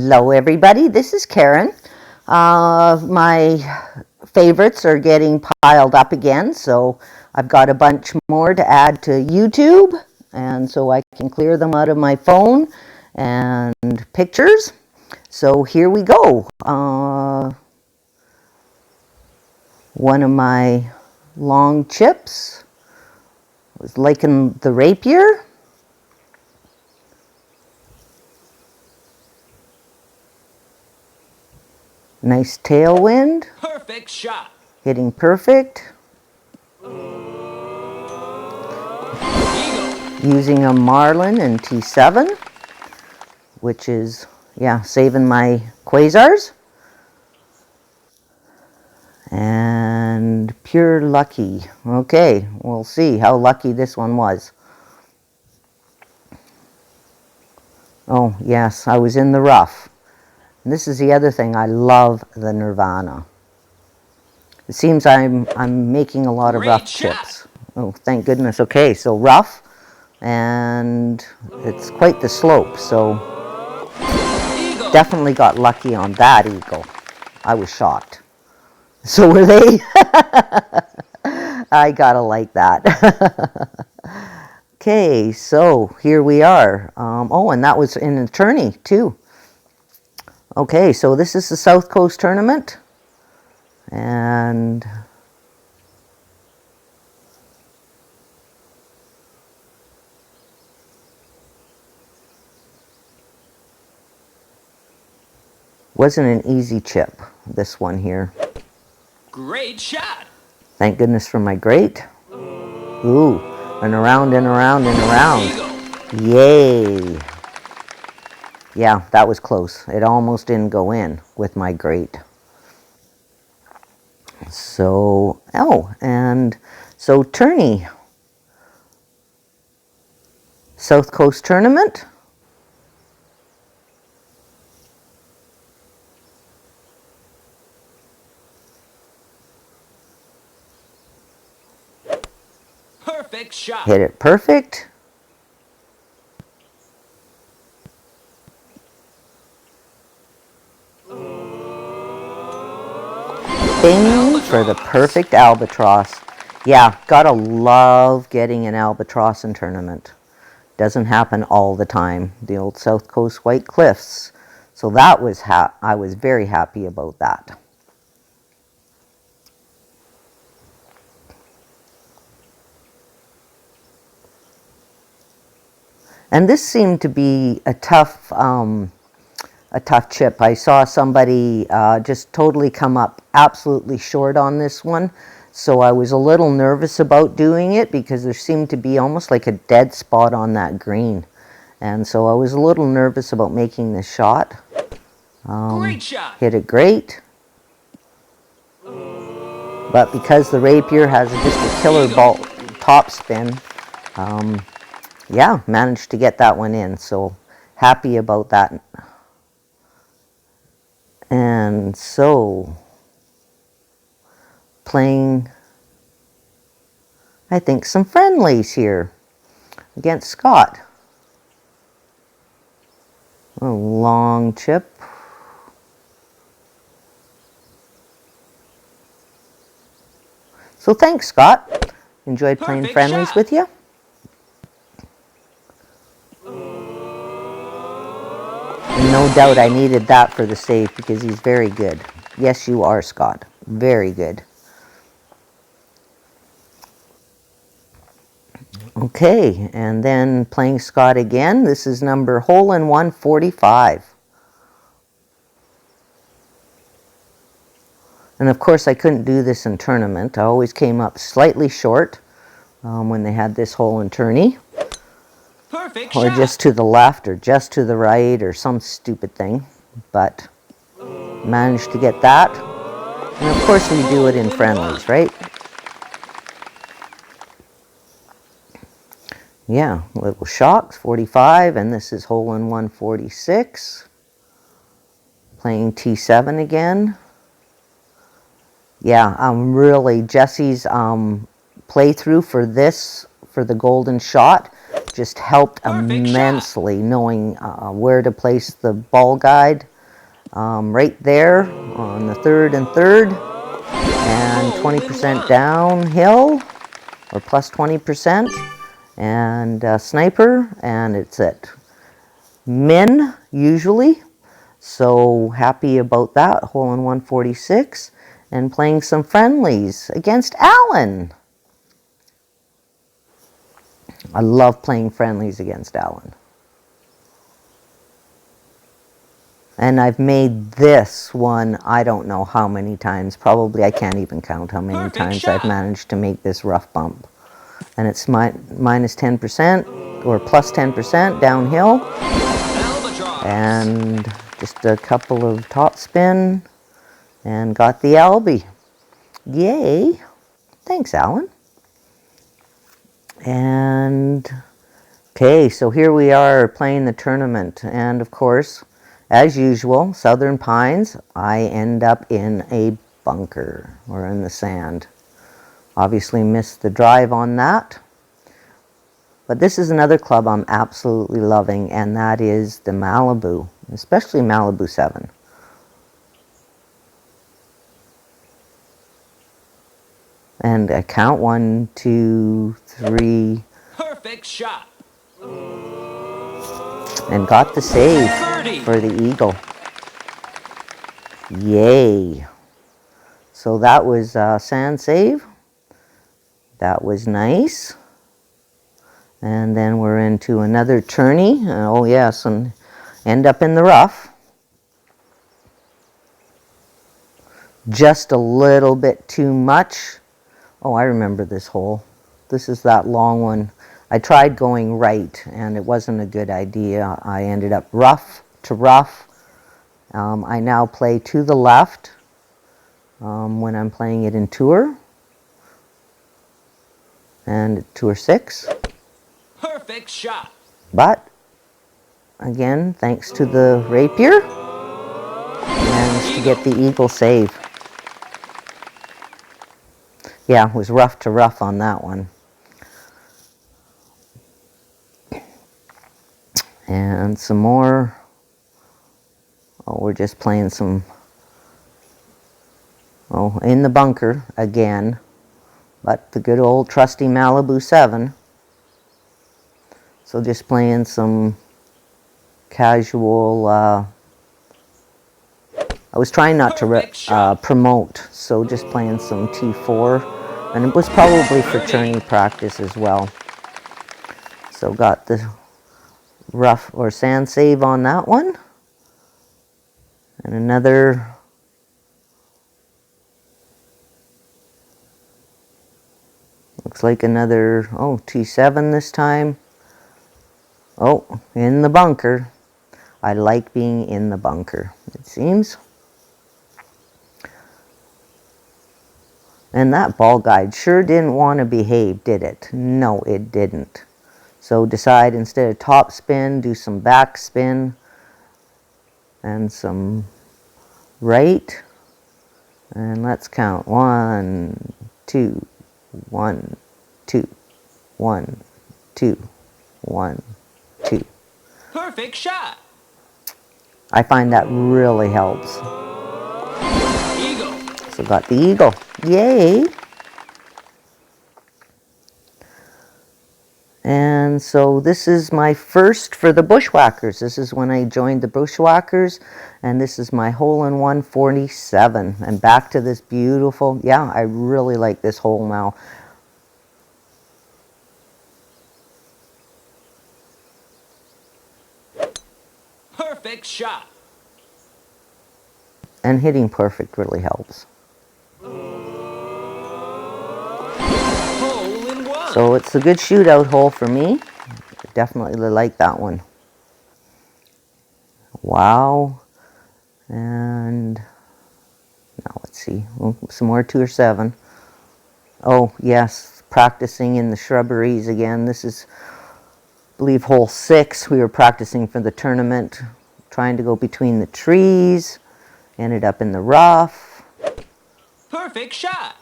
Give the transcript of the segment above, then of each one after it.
Hello everybody, this is Karen. My favorites are getting piled up again, so I've got a bunch more to add to YouTube, and so I can clear them out of my phone and pictures. So here we go. One of my long chips was liking the rapier. Nice tailwind. Perfect shot. Hitting perfect. Using a Marlin and T7, which is, yeah, saving my quasars. And pure lucky. Okay, we'll see how lucky this one was. Oh, yes, I was in the rough. And this is the other thing, I love the Nirvana. It seems I'm making a lot of rough chips. Oh, thank goodness. Okay, so rough, and it's quite the slope, so definitely got lucky on that eagle. I was shocked. So were they? I gotta like that. Okay, so here we are. Oh, and that was in an tourney too. Okay, so this is the South Coast tournament, and wasn't an easy chip, this one here. Great shot. Thank goodness for my grate. Ooh, and around and around and around. Yay. Yeah, that was close. It almost didn't go in with my grate. So, oh, and so tourney. South Coast tournament. Perfect shot. Hit it perfect. Bing for the perfect albatross. Yeah, gotta love getting an albatross in tournament. Doesn't happen all the time. The old South Coast White Cliffs. So that was I was very happy about that. And this seemed to be a tough chip. I saw somebody just totally come up absolutely short on this one. So I was a little nervous about doing it because there seemed to be almost like a dead spot on that green. And so I was a little nervous about making this shot. Great shot. Hit it great. But because the rapier has just a killer ball top spin, yeah, managed to get that one in. So happy about that. And so playing, I think, some friendlies here against Scott. A long chip. So thanks, Scott. Enjoyed playing friendlies with you. And no doubt I needed that for the save because he's very good. Yes, you are, Scott. Very good. Okay, and then playing Scott again. This is number hole in 145. And of course I couldn't do this in tournament. I always came up slightly short when they had this hole in tourney. Perfect or shot. just to the left or just to the right or some stupid thing. But managed to get that. And of course we do it in friendlies, right? Yeah, little shocks, 45, and this is hole in 146. Playing T7 again. Yeah, really, Jesse's playthrough for this, for the golden shot, just helped immensely, knowing where to place the ball guide right there on the third and third, and 20% downhill, or plus 20%, and sniper, and it's it. Min, usually, so happy about that. Hole in 146, and playing some friendlies against Alan. I love playing friendlies against Alan. And I've made this one, I don't know how many times. Probably I can't even count how many times I've managed to make this rough bump. And it's minus 10% or plus 10% downhill. And just a couple of top spin and got the Albie. Yay. Thanks, Alan. And okay, so here we are playing the tournament. And of course, as usual, Southern Pines, I end up in a bunker or in the sand. Obviously missed the drive on that. But this is another club I'm absolutely loving, and that is the Malibu, especially Malibu 7. And I count 1, 2, 3. Perfect shot. And got the save for the eagle. Yay. So that was sand save. That was nice. And then we're into another tourney. Oh yes, and end up in the rough. Just a little bit too much. Oh, I remember this hole. This is that long one. I tried going right, and it wasn't a good idea. I ended up rough to rough. I now play to the left when I'm playing it in Tour. And Tour 6. Perfect shot. But, again, thanks to the rapier, managed to get the eagle save. Yeah, it was rough to rough on that one. And some more. Oh, we're just playing some, oh, in the bunker again. But the good old trusty Malibu 7. So just playing some casual, I was trying not to promote, so just playing some T4. And it was probably for tourney practice as well. So got the rough or sand save on that one. And another looks like another, oh, T7 this time. Oh, in the bunker. I like being in the bunker, it seems. And that ball guide sure didn't want to behave, did it? No, it didn't. So decide instead of top spin, do some back spin and some right. And let's count. 1, 2, 1, 2, 1, 2, 1, 2. Perfect shot. I find that really helps. Eagle. So got the eagle. Yay! And so this is my first for the Bushwhackers. This is when I joined the Bushwhackers, and this is my hole in 147. And back to this beautiful, yeah, I really like this hole now. Perfect shot. And hitting perfect really helps. Hole in one. So it's a good shootout hole for me. Definitely like that one. Wow. And now let's see. Oh, some more Tour 7. Oh, yes. Practicing in the shrubberies again. This is, I believe, hole 6. We were practicing for the tournament. Trying to go between the trees. Ended up in the rough. Perfect shot.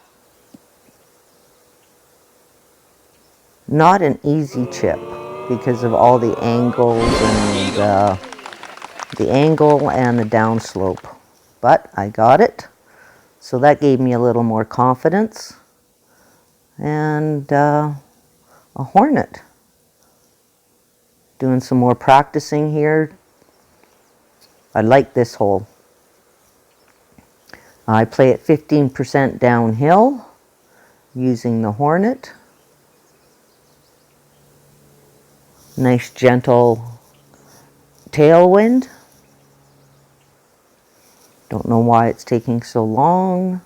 Not an easy chip because of all the angles and the angle and the downslope. But I got it. So that gave me a little more confidence. And a hornet. Doing some more practicing here. I like this hole. I play it 15% downhill using the hornet. Nice gentle tailwind. Don't know why it's taking so long.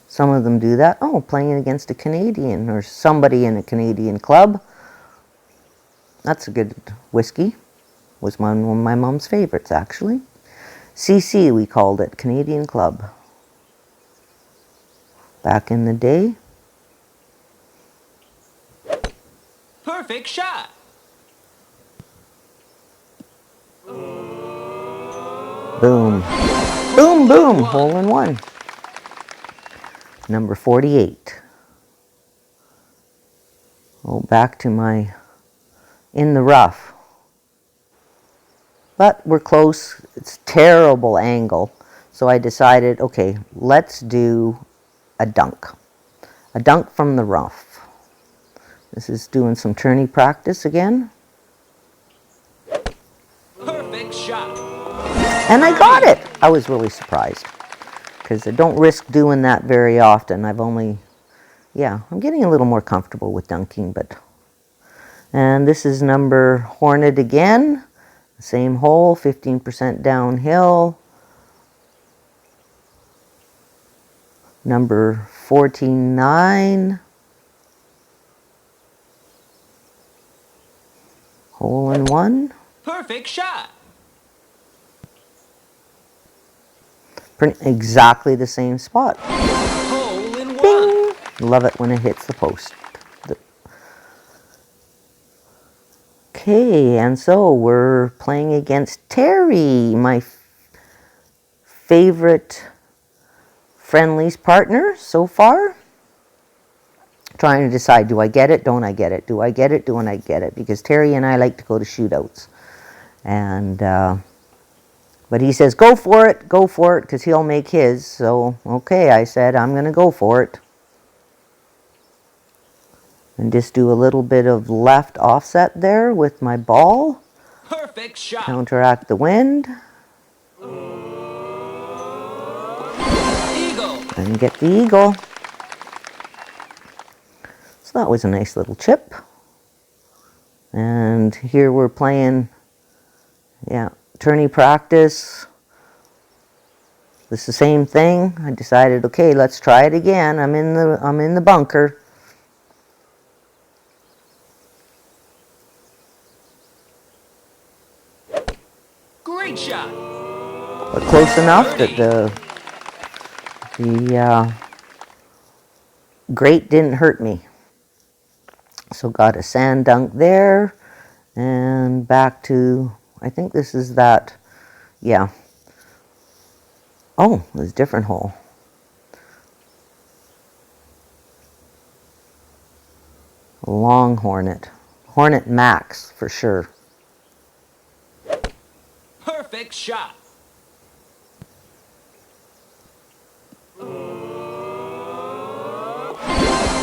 Some of them do that. Oh, playing against a Canadian or somebody in a Canadian club. That's a good whiskey. Was one of my mom's favorites, actually. CC, we called it, Canadian Club. Back in the day. Perfect shot. Boom. Boom, boom. Hole in one. Number 48. Oh, back to my in the rough. But we're close. It's terrible angle. So I decided, okay, let's do a dunk. A dunk from the rough. This is doing some tourney practice again. Perfect shot. And I got it. I was really surprised. Because I don't risk doing that very often. I'm getting a little more comfortable with dunking, but. And this is number Hornet again. Same hole, 15% downhill. Number 49. Hole in one. Perfect shot. Exactly the same spot. Hole in one. Bing! Love it when it hits the post. Okay, and so we're playing against Terry, my favorite friendlies partner so far. Trying to decide, do I get it, don't I get it? Do I get it, don't I get it? Because Terry and I like to go to shootouts. And, but he says, go for it, because he'll make his. So, okay, I said, I'm going to go for it. And just do a little bit of left offset there with my ball. Perfect shot. Counteract the wind. Eagle. And get the eagle. So that was a nice little chip. And here we're playing, tourney practice. It's the same thing. I decided, okay, let's try it again. I'm in the bunker. Great shot. But close enough that the grate didn't hurt me. So got a sand dunk there, and back to, I think this is that, oh, it was a different hole. Long Hornet. Hornet Max for sure. Perfect shot.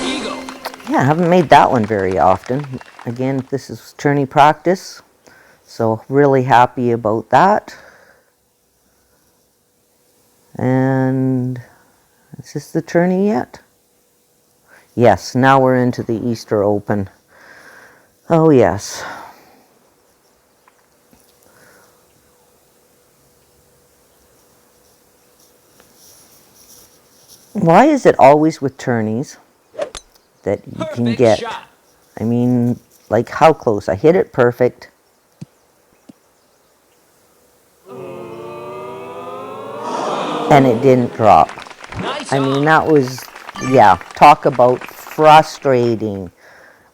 Eagle. Yeah, I haven't made that one very often. Again, this is tourney practice, so really happy about that. And is this the tourney yet? Yes, now we're into the Easter Open. Oh yes. Why is it always with tourneys that you can Perfect get? shot. I mean, like how close? I hit it perfect. And it didn't drop. Nice I mean, on. that was, talk about frustrating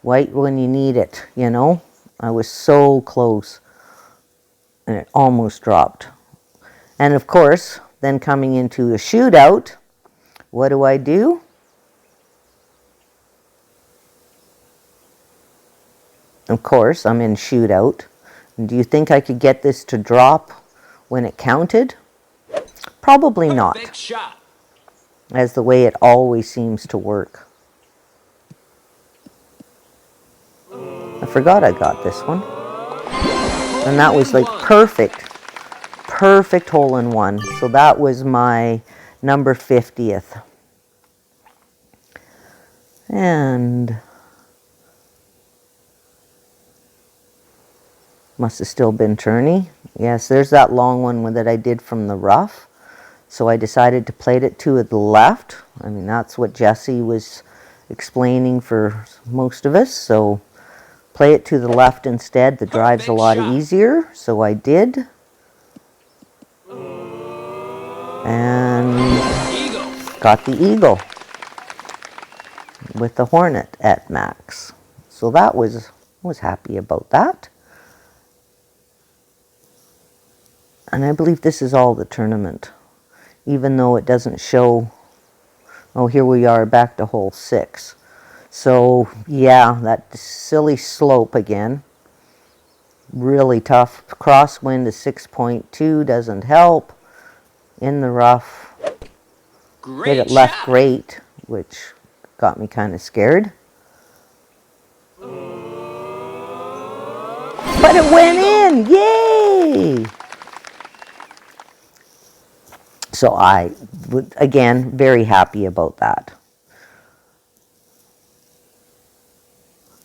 right when you need it, you know? I was so close. And it almost dropped. And of course, then coming into a shootout, what do? Of course, I'm in shootout. Do you think I could get this to drop when it counted? Probably not, Perfect shot. as the way it always seems to work. I forgot I got this one. And that was like perfect hole in one. So that was my number 50th. And must have still been tourney. Yes, there's that long one that I did from the rough. So I decided to play it to the left. I mean, that's what Jesse was explaining for most of us. So play it to the left instead. The drive's a lot easier. So I did. And got the eagle with the hornet at max. So that was happy about that. And I believe this is all the tournament, even though it doesn't show. Oh, here we are back to hole 6. So yeah, that silly slope again. Really tough. Crosswind is 6.2, doesn't help. In the rough. Hit it left great, which got me kind of scared. But it went in! Yay! So I, again, very happy about that.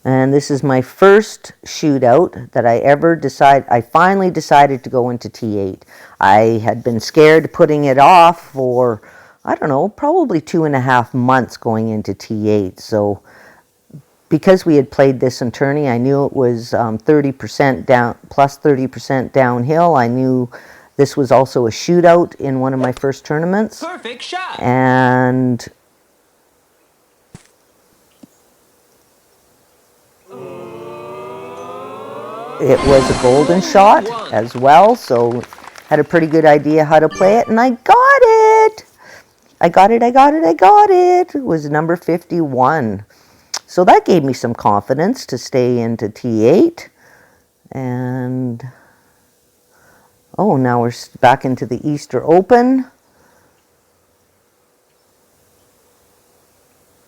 And this is my first shootout that I finally decided to go into T8. I had been scared putting it off for, I don't know, probably 2.5 months going into T8. So because we had played this in tourney, I knew it was 30% down, plus 30% downhill. I knew this was also a shootout in one of my first tournaments. Perfect shot. And it was a golden shot as well, so had a pretty good idea how to play it, and I got it! I got it. It was number 51. So that gave me some confidence to stay into T8. And oh, now we're back into the Easter Open.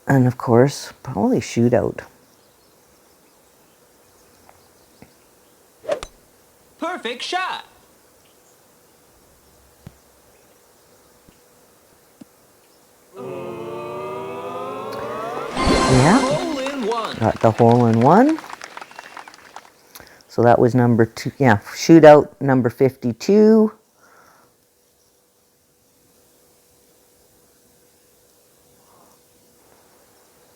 And of course, probably shootout. Perfect shot. Yeah. Hole in one. Got the hole in one. So that was number 2. Yeah, shootout number 52.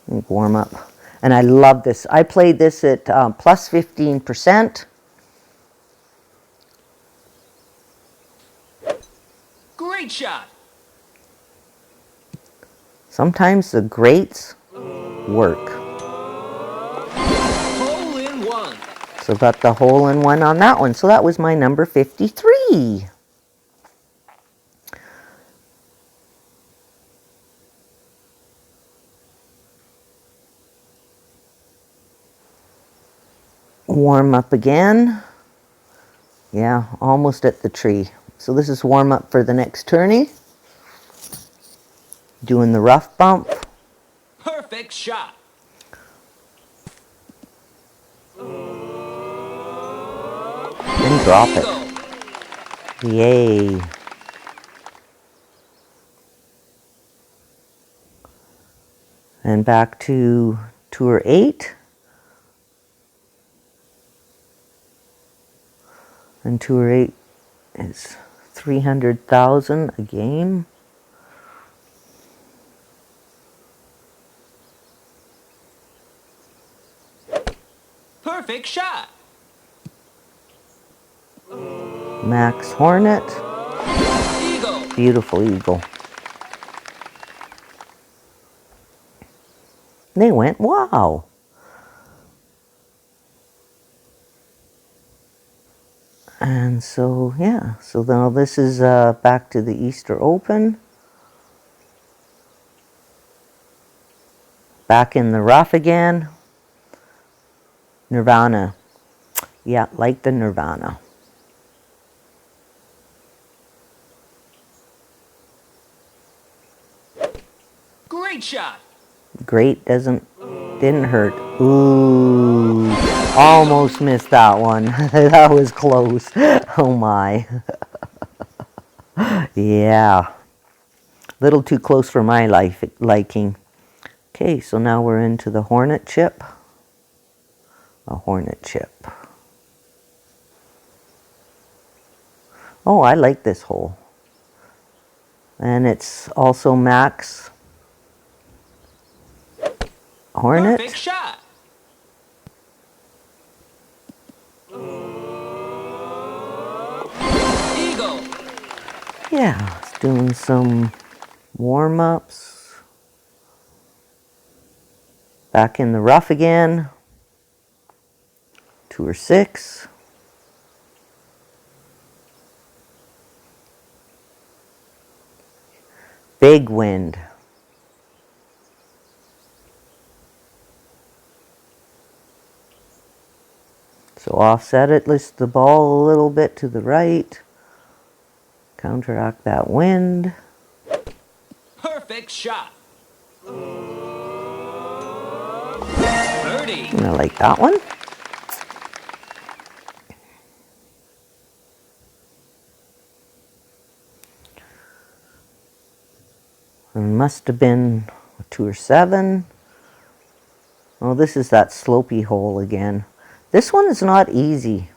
Warm up. And I love this. I played this at plus 15%. Great shot. Sometimes the greats work. Hole in one. So got the hole in one on that one. So that was my number 53. Warm up again. Yeah, almost at the tree. So this is warm up for the next tourney. Doing the rough bump. Perfect shot. And drop it. Yay. And back to Tour 8. And Tour 8 is 300,000 a game. Perfect shot. Max Hornet. Eagle. Beautiful eagle. They went, wow. And so, yeah, so now this is back to the Easter Open. Back in the rough again. Nirvana. Yeah, like the Nirvana. Great shot. Great didn't hurt. Ooh, almost missed that one. That was close. Oh my. Yeah. Little too close for my liking. Okay, so now we're into the Hornet chip. A Hornet chip. Oh, I like this hole. And it's also Max Hornet. Perfect shot. Eagle. Yeah, it's doing some warm-ups. Back in the rough again. Tour 6. Big wind. So offset it, lift the ball a little bit to the right. Counteract that wind. Perfect shot. Birdie. And I like that one. And must have been a Tour 7. Oh, this is that slopey hole again. This one is not easy.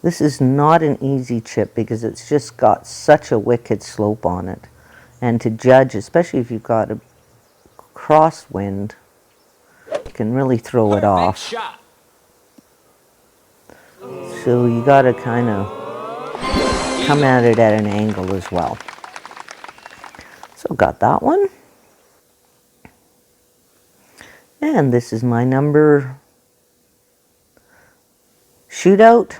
This is not an easy chip because it's just got such a wicked slope on it. And to judge, especially if you've got a crosswind, you can really throw it off. Shot. So you got to kind of come at it at an angle as well. So got that one. And this is my number shootout.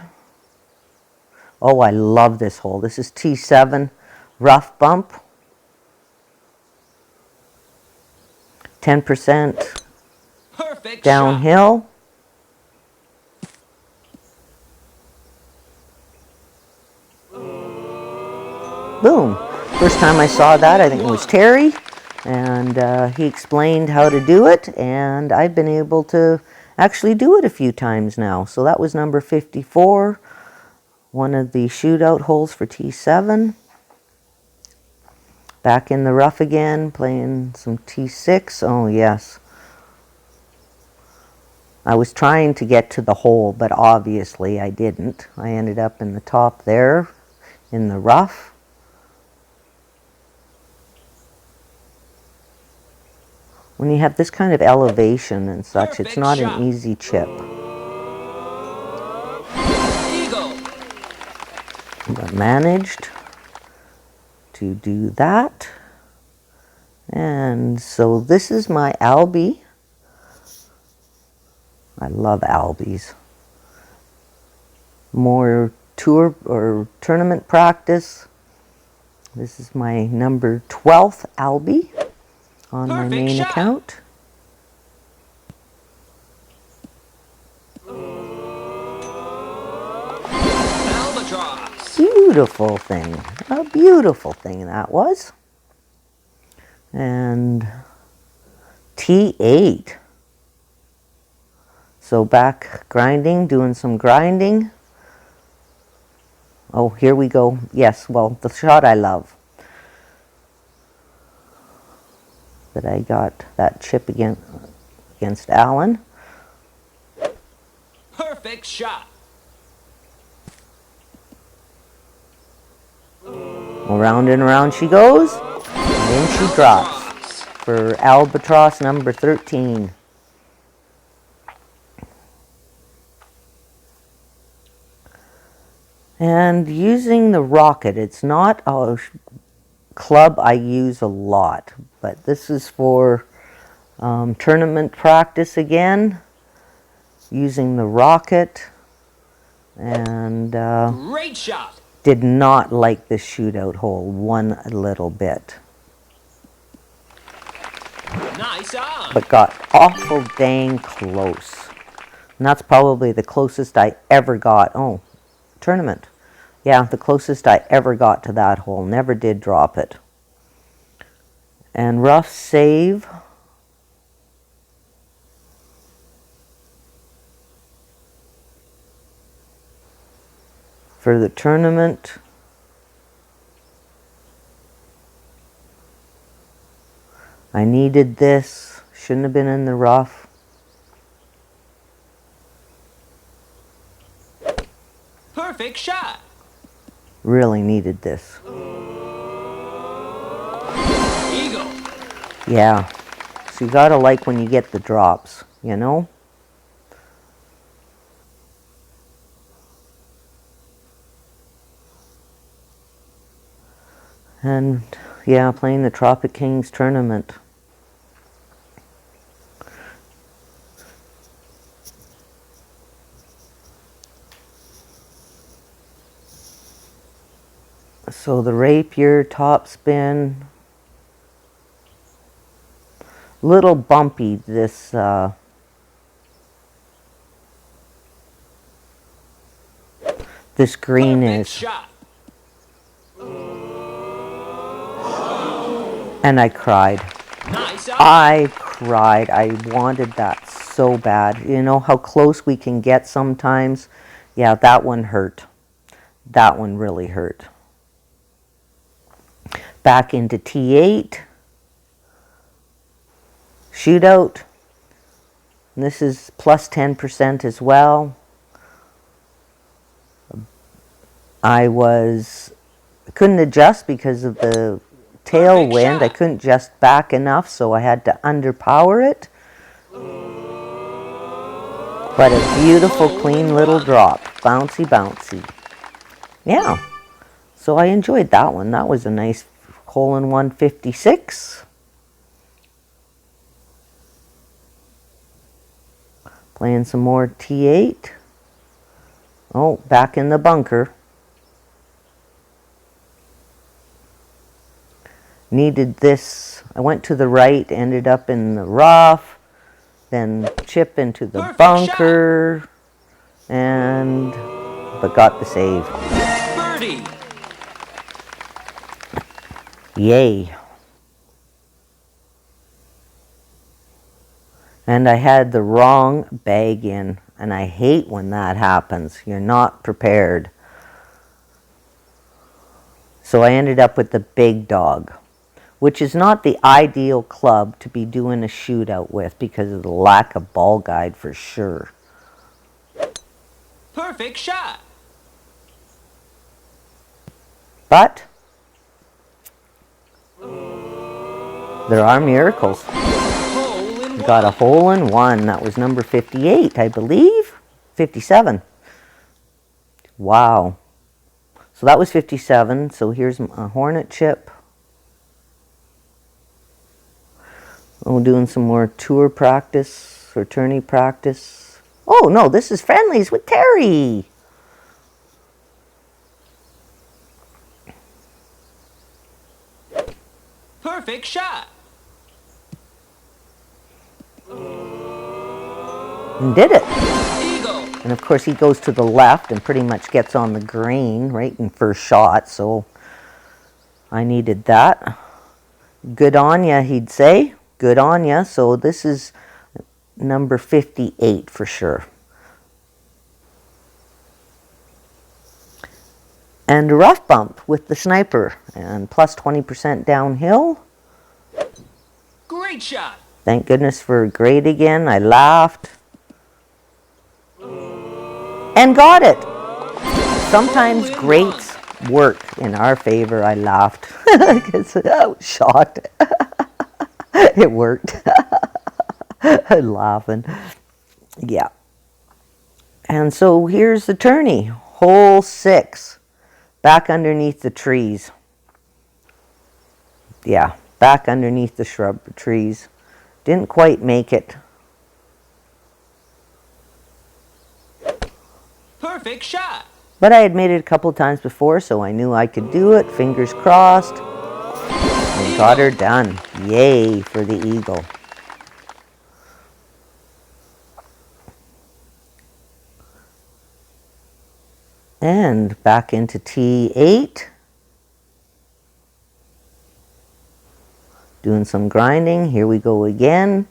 Oh, I love this hole. This is T7, rough bump. 10% Perfect downhill. Boom. First time I saw that, I think it was Terry. And he explained how to do it. And I've been able to actually do it a few times now. So that was number 54. One of the shootout holes for T7. Back in the rough again, playing some T6. Oh, yes. I was trying to get to the hole, but obviously I didn't. I ended up in the top there, in the rough. When you have this kind of elevation and such, it's not an easy chip. But managed to do that. And so this is my Albie. I love Albies. More tour or tournament practice. This is my number 12th Albie on my main account. Beautiful thing. A beautiful thing that was. And T8. So back grinding, doing some grinding. Oh, here we go. Yes, well, the shot I love. That I got that chip against Alan. Perfect shot. Around and around she goes. And then she drops for Albatross number 13. And using the rocket, it's not a club I use a lot, but this is for tournament practice again, using the rocket, and great shot. Did not like the shootout hole one little bit. Nice Nice on. but got awful dang close. And that's probably the closest I ever got. Oh, tournament. Yeah, the closest I ever got to that hole. Never did drop it. And rough save. For the tournament. I needed this. Shouldn't have been in the rough. Perfect shot. Really needed this. Eagle. Yeah. So you gotta like when you get the drops, you know? And yeah, playing the Tropic Kings tournament. So the rapier top spin, little bumpy this this green Perfect is. shot. And I cried. Nice on. I cried. I wanted that so bad. You know how close we can get sometimes? Yeah, that one hurt. That one really hurt. Back into T8. Shootout. And this is plus 10% as well. I couldn't adjust because of the tailwind. I couldn't adjust back enough, so I had to underpower it. But a beautiful, clean little drop. Bouncy, bouncy. Yeah. So I enjoyed that one. That was a nice hole-in-one 56. Playing some more T8. Oh, back in the bunker. Needed this. I went to the right, ended up in the rough, then chip into the bunker, but got the save. Birdie. Yay. And I had the wrong bag in, and I hate when that happens. You're not prepared. So I ended up with the big dog, which is not the ideal club to be doing a shootout with because of the lack of ball guide for sure. Perfect shot. But there are miracles. We got a hole-in-one. That was number 58, I believe. 57. Wow. So that was 57. So here's a Hornet chip. Oh, doing some more tour practice or tourney practice. Oh, no, this is friendlies with Terry. Perfect shot. And did it. Eagle. And of course he goes to the left and pretty much gets on the green right in first shot. So I needed that. Good on ya, he'd say. Good on ya. So this is number 58 for sure. And a rough bump with the sniper and plus 20% downhill. Great shot. Thank goodness for great again. I laughed. And got it. Sometimes greats work in our favor. I laughed. I was shocked. It worked. I'm laughing. Yeah. And so here's the tourney. Hole 6. Back underneath the trees. Yeah, back underneath the shrub trees. Didn't quite make it. Perfect shot. But I had made it a couple times before, so I knew I could do it. Fingers crossed. And got her done. Yay for the eagle. And back into T8. Doing some grinding. Here we go again.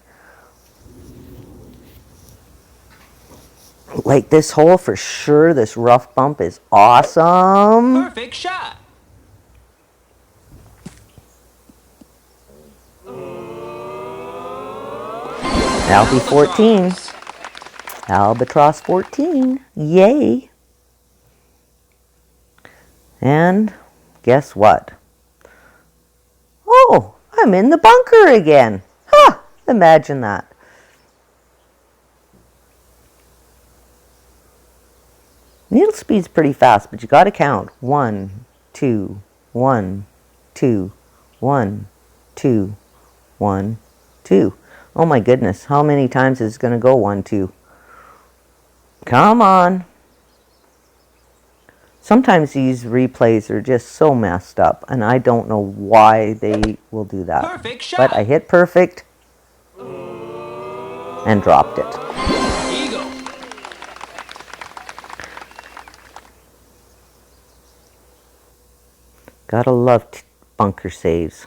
Like this hole for sure. This rough bump is awesome. Perfect shot. Albie 14. Albatross 14. Yay. And guess what? Oh, I'm in the bunker again. Huh, imagine that. Needle speed's pretty fast, but you got to count. 1, 2, 1, 2, 1, 2, 1, 2. Oh my goodness, how many times is it going to go 1, 2? Come on. Sometimes these replays are just so messed up, and I don't know why they will do that. Perfect shot. But I hit perfect and dropped it. Eagle. Gotta love bunker saves.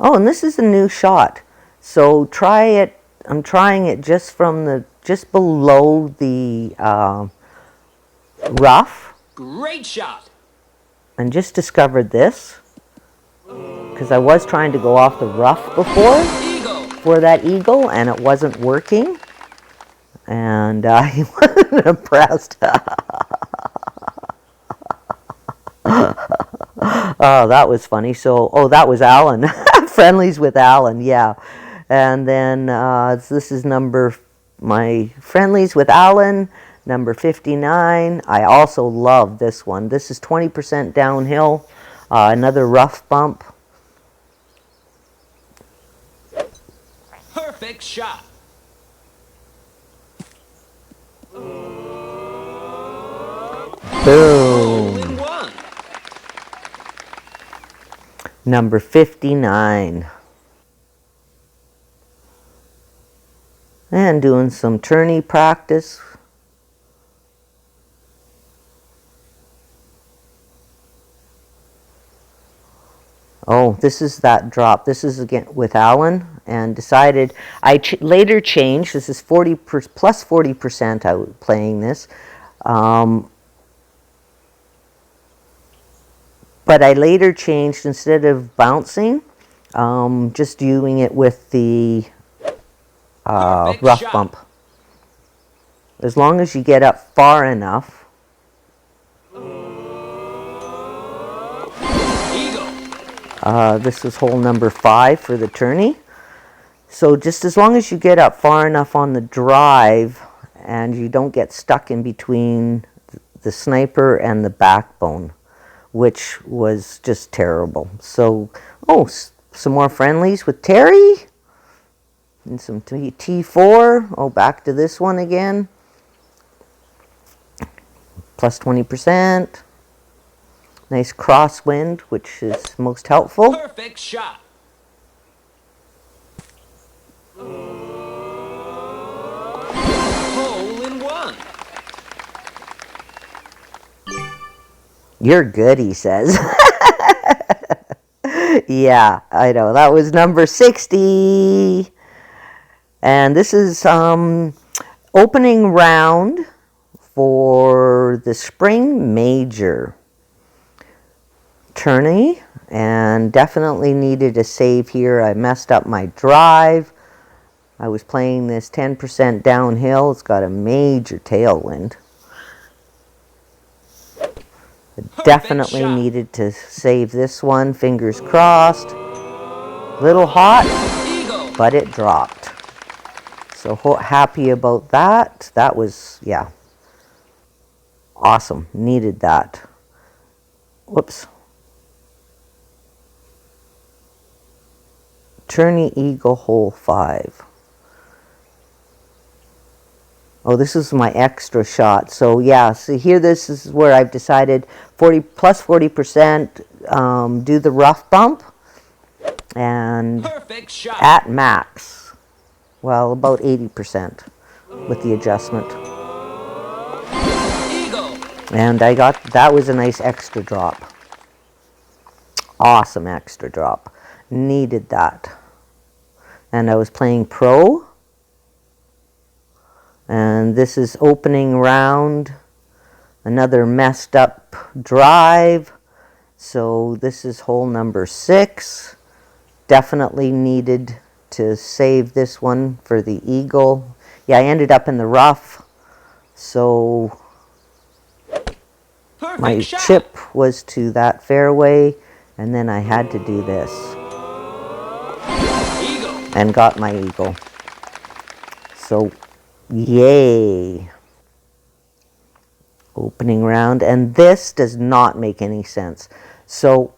Oh, and this is a new shot. So try it. I'm trying it just from just below the rough. Great shot. And just discovered this because I was trying to go off the rough before Eagle. for that eagle, and it wasn't working. And I wasn't impressed. Oh, that was funny. So, oh, that was Alan. Friendlies with Alan, yeah. And then this is my friendlies with Alan, number 59. I also love this one. This is 20% downhill, another rough bump. Perfect shot. Boom. Hole in one. Number 59. And doing some tourney practice. Oh, this is that drop. This is again with Alan, and decided I later changed. This is 40 plus 40% out playing this. But I later changed, instead of bouncing, just doing it with the rough shot. bump. As long as you get up far enough. Eagle. This is hole number 5 for the tourney. So just as long as you get up far enough on the drive and you don't get stuck in between the sniper and the backbone, which was just terrible. So, oh, some more friendlies with Terry. And some T4. Oh, back to this one again. Plus 20%. Nice crosswind, which is most helpful. Perfect shot. Hole in one. You're good, he says. Yeah, I know. That was number 60. And this is opening round for the spring major tourney, and definitely needed a save here. I messed up my drive. I was playing this 10% downhill. It's got a major tailwind. Definitely shot. needed to save this one. Fingers crossed. Little hot, Eagle. but it dropped. So happy about that. That was, yeah, awesome. Needed that. Whoops. Tourney Eagle hole 5. Oh, this is my extra shot. So yeah, so here this is where I've decided 40 plus 40%, do the rough bump, and Perfect shot. at max. Well, about 80% with the adjustment. Eagle. And I got, that was a nice extra drop. Awesome extra drop. Needed that. And I was playing pro. And this is opening round. Another messed up drive. So this is hole number 6. Definitely needed to save this one for the eagle. Yeah, I ended up in the rough. So Perfect my shot. chip was to that fairway. And then I had to do this. Eagle. And got my eagle. So, yay. Opening round. And this does not make any sense. So,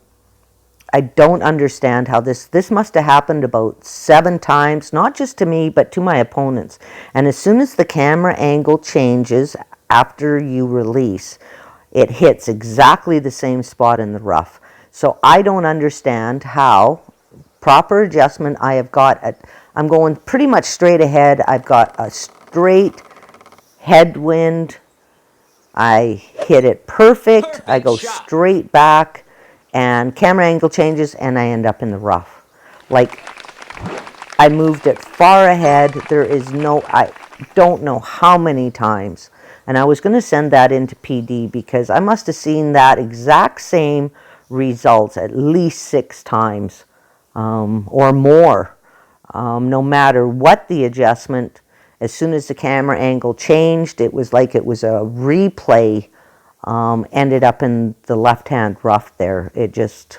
I don't understand how this must have happened about 7 times, not just to me, but to my opponents. And as soon as the camera angle changes after you release, it hits exactly the same spot in the rough. So I don't understand how. Proper adjustment, I have got, I'm going pretty much straight ahead. I've got a straight headwind. I hit it perfect. I go shot. straight back, and camera angle changes, and I end up in the rough. Like, I moved it far ahead. There is no, I don't know how many times. And I was going to send that into PD because I must have seen that exact same results at least 6 times or more. No matter what the adjustment, as soon as the camera angle changed, it was like it was a replay. Ended up in the left-hand rough there. It just,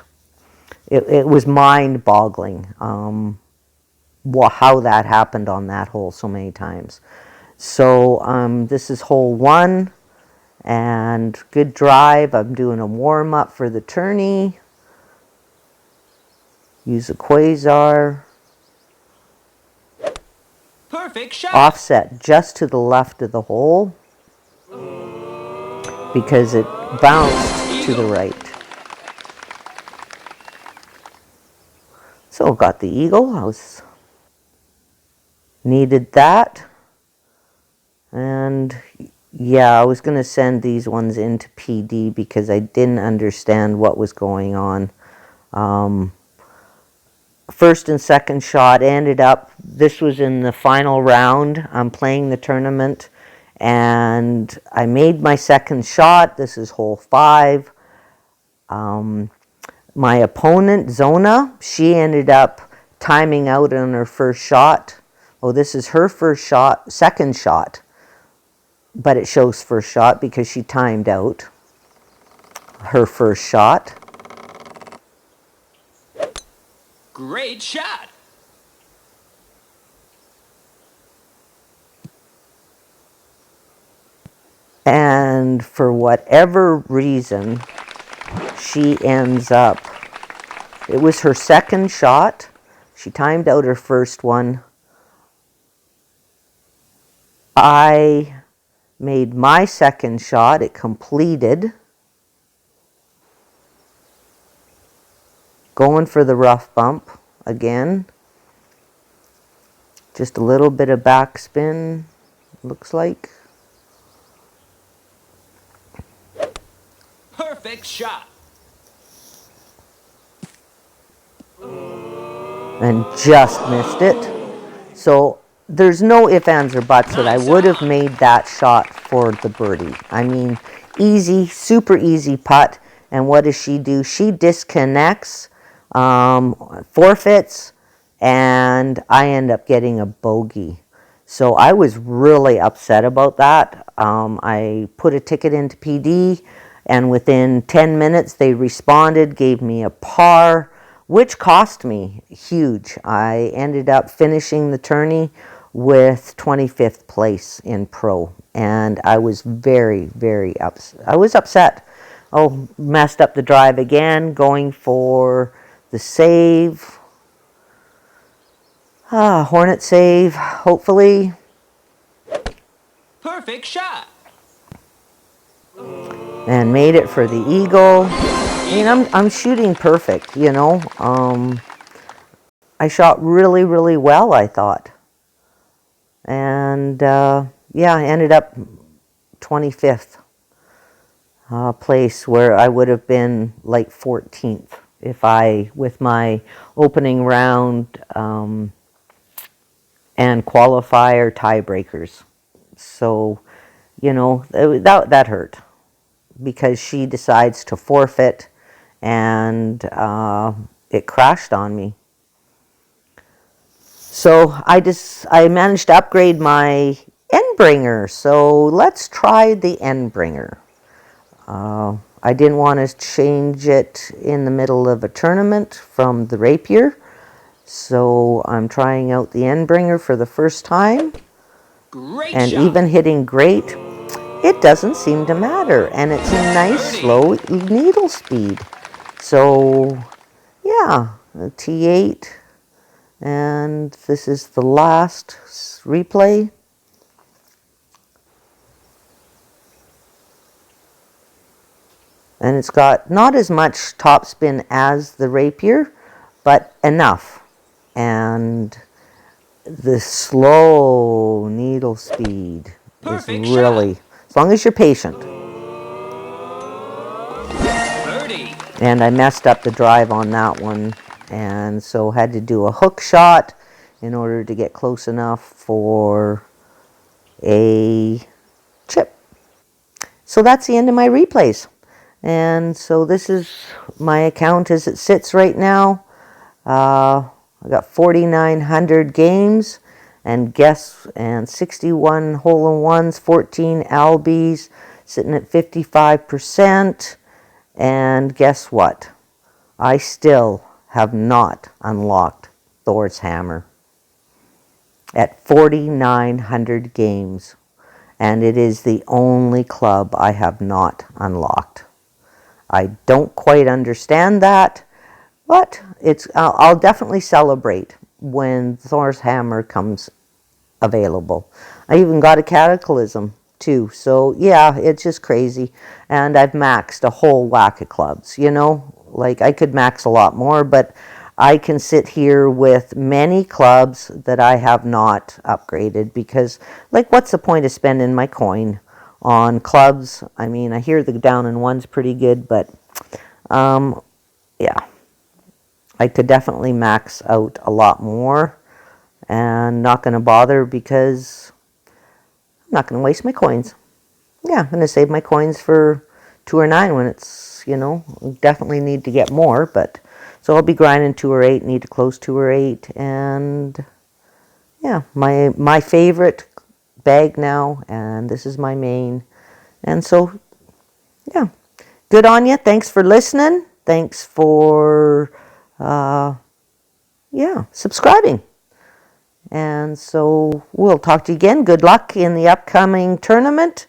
it was mind-boggling how that happened on that hole so many times. So this is hole 1, and good drive. I'm doing a warm-up for the tourney. Use a quasar. Perfect shot. Offset just to the left of the hole because it bounced to the right. So got the eagle. I was needed that. And yeah, I was going to send these ones into PD because I didn't understand what was going on. First and second shot ended up, this was in the final round. I'm playing the tournament, and I made my second shot. This is hole 5. My opponent, Zona, she ended up timing out on her first shot. Oh, this is her first shot, second shot. But it shows first shot because she timed out her first shot. Great shot. And for whatever reason, she ends up, it was her second shot. She timed out her first one. I made my second shot. It completed. Going for the rough bump again. Just a little bit of backspin, looks like. Perfect shot. And just missed it. So there's no ifs, ands, or buts that I would have made that shot for the birdie. I mean, easy, super easy putt. And what does she do? She disconnects, forfeits, and I end up getting a bogey. So I was really upset about that. I put a ticket into PD, and within 10 minutes they responded, gave me a par, which cost me huge. I ended up finishing the tourney with 25th place in pro, and I was very, very upset. I was upset. Oh, messed up the drive again, going for the save. Hornet save, hopefully. Perfect shot. And made it for the eagle. I mean, I'm shooting perfect, you know. I shot really, really well, I thought. And yeah, I ended up 25th place, where I would have been like 14th if I, with my opening round and qualifier tiebreakers. So, you know, that hurt, because she decides to forfeit, and it crashed on me. So I managed to upgrade my Endbringer. So let's try the Endbringer. I didn't want to change it in the middle of a tournament from the Rapier. So I'm trying out the Endbringer for the first time. Great And shot. even hitting great, it doesn't seem to matter. And it's a nice slow needle speed. So yeah, T8. And this is the last replay. And it's got not as much topspin as the Rapier, but enough. And the slow needle speed Perfect is really, shot. as long as you're patient. Birdie. And I messed up the drive on that one, and so had to do a hook shot in order to get close enough for a chip. So that's the end of my replays. And so this is my account as it sits right now. I got 4,900 games, and 61 hole-in-ones, 14 albies, sitting at 55%. And guess what? I still have not unlocked Thor's hammer at 4,900 games, and it is the only club I have not unlocked. I don't quite understand that, but I'll definitely celebrate when Thor's hammer comes available. I even got a cataclysm too, so yeah, it's just crazy. And I've maxed a whole whack of clubs, you know, like I could max a lot more, but I can sit here with many clubs that I have not upgraded, because like, what's the point of spending my coin on clubs? I mean, I hear the down in one's pretty good, but yeah, I could definitely max out a lot more, and not going to bother, because I'm not going to waste my coins. Yeah, I'm going to save my coins for Tour 9 when it's, you know, definitely need to get more, but so I'll be grinding Tour 8, need to close Tour 8, and yeah, my favorite bag now, and this is my main. And so, yeah, good on you. Thanks for listening. Thanks for, yeah, subscribing. And so we'll talk to you again. Good luck in the upcoming tournament.